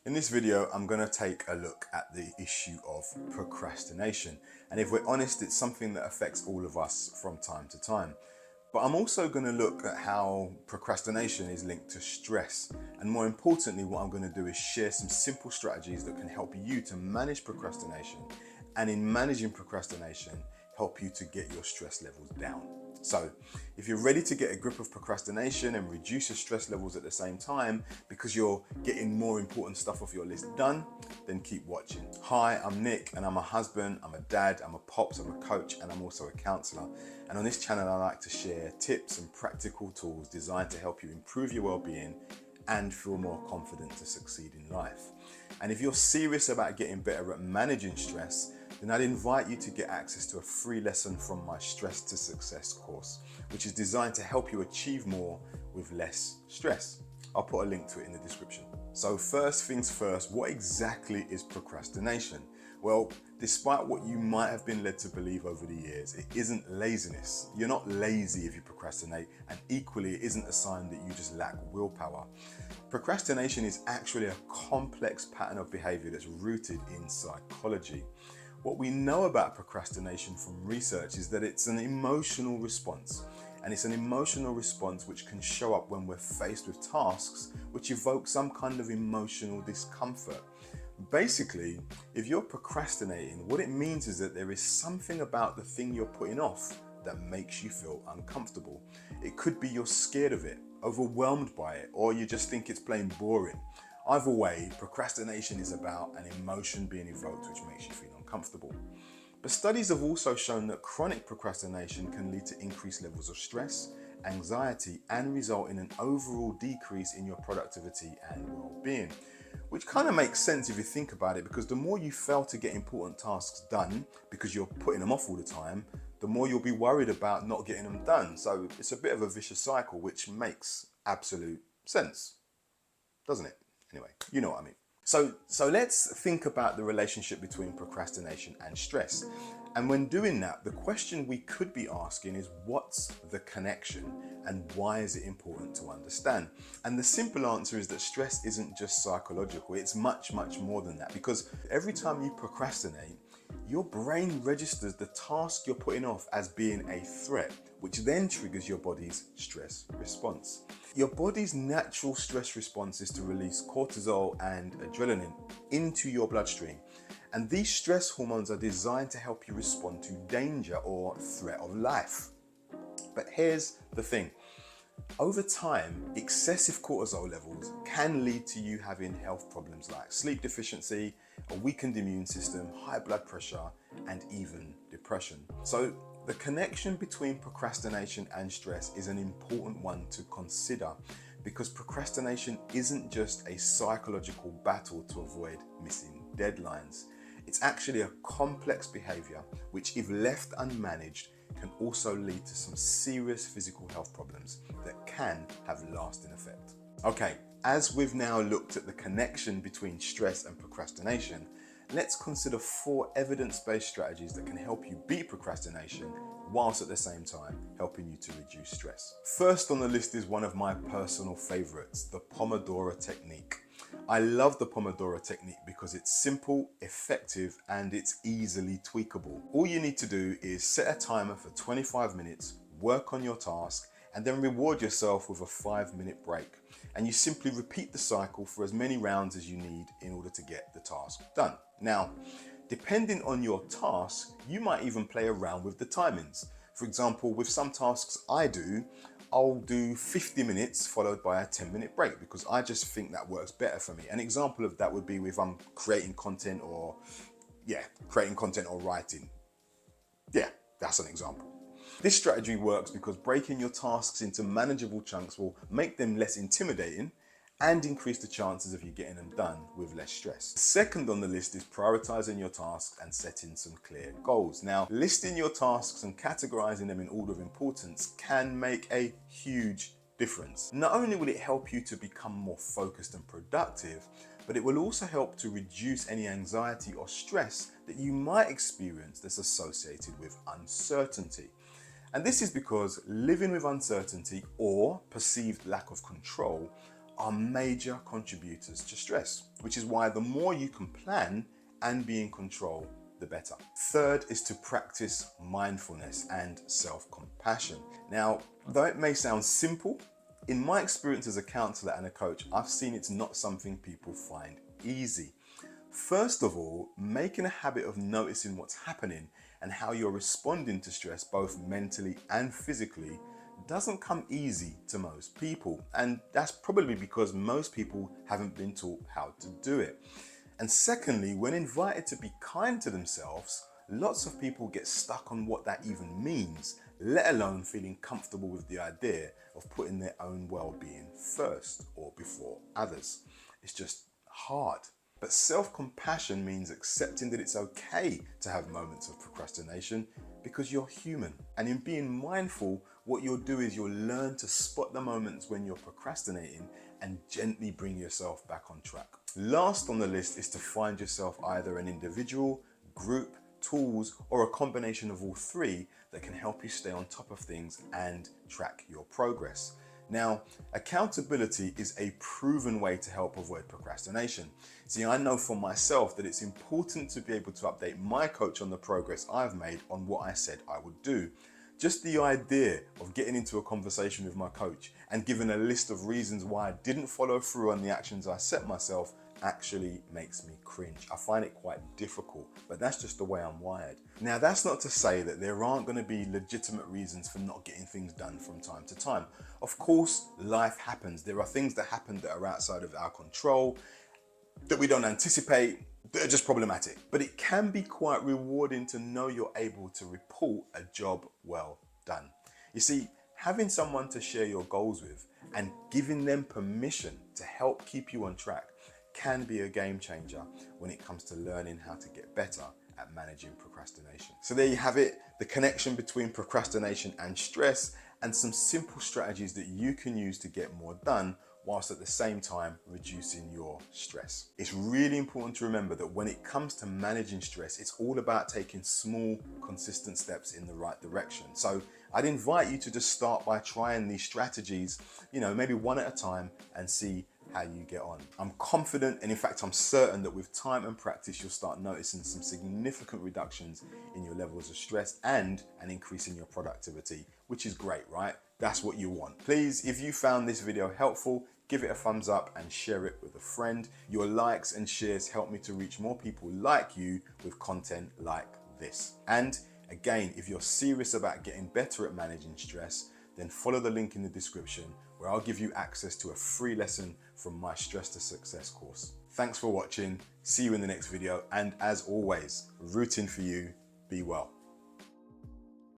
In this video, I'm going to take a look at the issue of procrastination. And if we're honest, it's something that affects all of us from time to time. But I'm also going to look at how procrastination is linked to stress. And more importantly, what I'm going to do is share some simple strategies that can help you to manage procrastination. And in managing procrastination, help you to get your stress levels down. So, if you're ready to get a grip of procrastination and reduce your stress levels at the same time because you're getting more important stuff off your list done, then keep watching. Hi, I'm Nick and I'm a husband, I'm a dad, I'm a pops, I'm a coach, and I'm also a counsellor. And on this channel, I like to share tips and practical tools designed to help you improve your well-being and feel more confident to succeed in life. And if you're serious about getting better at managing stress, then I'd invite you to get access to a free lesson from my Stress to Success course, which is designed to help you achieve more with less stress. I'll put a link to it in the description. So first things first, what exactly is procrastination? Well, despite what you might have been led to believe over the years, it isn't laziness. You're not lazy if you procrastinate, and equally, it isn't a sign that you just lack willpower. Procrastination is actually a complex pattern of behavior that's rooted in psychology. What we know about procrastination from research is that it's an emotional response. And it's an emotional response which can show up when we're faced with tasks which evoke some kind of emotional discomfort. Basically, if you're procrastinating, what it means is that there is something about the thing you're putting off that makes you feel uncomfortable. It could be you're scared of it, overwhelmed by it, or you just think it's plain boring. Either way, procrastination is about an emotion being evoked which makes you feel uncomfortable. But studies have also shown that chronic procrastination can lead to increased levels of stress, anxiety, and result in an overall decrease in your productivity and well-being. Which kind of makes sense if you think about it, because the more you fail to get important tasks done because you're putting them off all the time, the more you'll be worried about not getting them done. So it's a bit of a vicious cycle, which makes absolute sense, doesn't it? Anyway, you know what I mean. So let's think about the relationship between procrastination and stress. And when doing that, the question we could be asking is, what's the connection and why is it important to understand? And the simple answer is that stress isn't just psychological, it's much, much more than that. Because every time you procrastinate, your brain registers the task you're putting off as being a threat, which then triggers your body's stress response. Your body's natural stress response is to release cortisol and adrenaline into your bloodstream. And these stress hormones are designed to help you respond to danger or threat of life. But here's the thing. Over time, excessive cortisol levels can lead to you having health problems like sleep deficiency, a weakened immune system, high blood pressure, and even depression. So the connection between procrastination and stress is an important one to consider, because procrastination isn't just a psychological battle to avoid missing deadlines. It's actually a complex behavior which, if left unmanaged, can also lead to some serious physical health problems that can have lasting effect. Okay, as we've now looked at the connection between stress and procrastination, let's consider 4 evidence-based strategies that can help you beat procrastination whilst at the same time helping you to reduce stress. First on the list is one of my personal favorites, the Pomodoro technique. I love the Pomodoro technique because it's simple, effective, and it's easily tweakable. All you need to do is set a timer for 25 minutes, work on your task, and then reward yourself with a 5-minute break. And you simply repeat the cycle for as many rounds as you need in order to get the task done. Now, depending on your task, you might even play around with the timings. For example, with some tasks I'll do 50 minutes followed by a 10-minute break because I just think that works better for me. An example of that would be if I'm creating content or writing. Yeah, that's an example. This strategy works because breaking your tasks into manageable chunks will make them less intimidating and increase the chances of you getting them done with less stress. Second on the list is prioritizing your tasks and setting some clear goals. Now, listing your tasks and categorizing them in order of importance can make a huge difference. Not only will it help you to become more focused and productive, but it will also help to reduce any anxiety or stress that you might experience that's associated with uncertainty. And this is because living with uncertainty or perceived lack of control are major contributors to stress, which is why the more you can plan and be in control, the better. Third is to practice mindfulness and self-compassion. Now, though it may sound simple, in my experience as a counsellor and a coach, I've seen it's not something people find easy. First of all, making a habit of noticing what's happening and how you're responding to stress, both mentally and physically, doesn't come easy to most people. And that's probably because most people haven't been taught how to do it. And secondly, when invited to be kind to themselves, lots of people get stuck on what that even means, let alone feeling comfortable with the idea of putting their own well-being first or before others. It's just hard. But self-compassion means accepting that it's okay to have moments of procrastination because you're human. And in being mindful, what you'll do is you'll learn to spot the moments when you're procrastinating and gently bring yourself back on track. Last on the list is to find yourself either an individual, group, tools, or a combination of all three that can help you stay on top of things and track your progress. Now, accountability is a proven way to help avoid procrastination. See, I know for myself that it's important to be able to update my coach on the progress I've made on what I said I would do. Just the idea of getting into a conversation with my coach and giving a list of reasons why I didn't follow through on the actions I set myself actually makes me cringe. I find it quite difficult, but that's just the way I'm wired. Now, that's not to say that there aren't going to be legitimate reasons for not getting things done from time to time. Of course, life happens. There are things that happen that are outside of our control, that we don't anticipate, that are just problematic. But it can be quite rewarding to know you're able to report a job well done. You see, having someone to share your goals with and giving them permission to help keep you on track can be a game changer when it comes to learning how to get better at managing procrastination. So there you have it, the connection between procrastination and stress, and some simple strategies that you can use to get more done whilst at the same time reducing your stress. It's really important to remember that when it comes to managing stress, it's all about taking small, consistent steps in the right direction. So I'd invite you to just start by trying these strategies, maybe one at a time, and see how you get on. I'm confident, and in fact I'm certain, that with time and practice you'll start noticing some significant reductions in your levels of stress and an increase in your productivity, which is great, right? That's what you want. Please, if you found this video helpful, give it a thumbs up and share it with a friend. Your likes and shares help me to reach more people like you with content like this. And again, if you're serious about getting better at managing stress, then follow the link in the description where I'll give you access to a free lesson from my Stress to Success course. Thanks for watching. See you in the next video. And as always, rooting for you. Be well.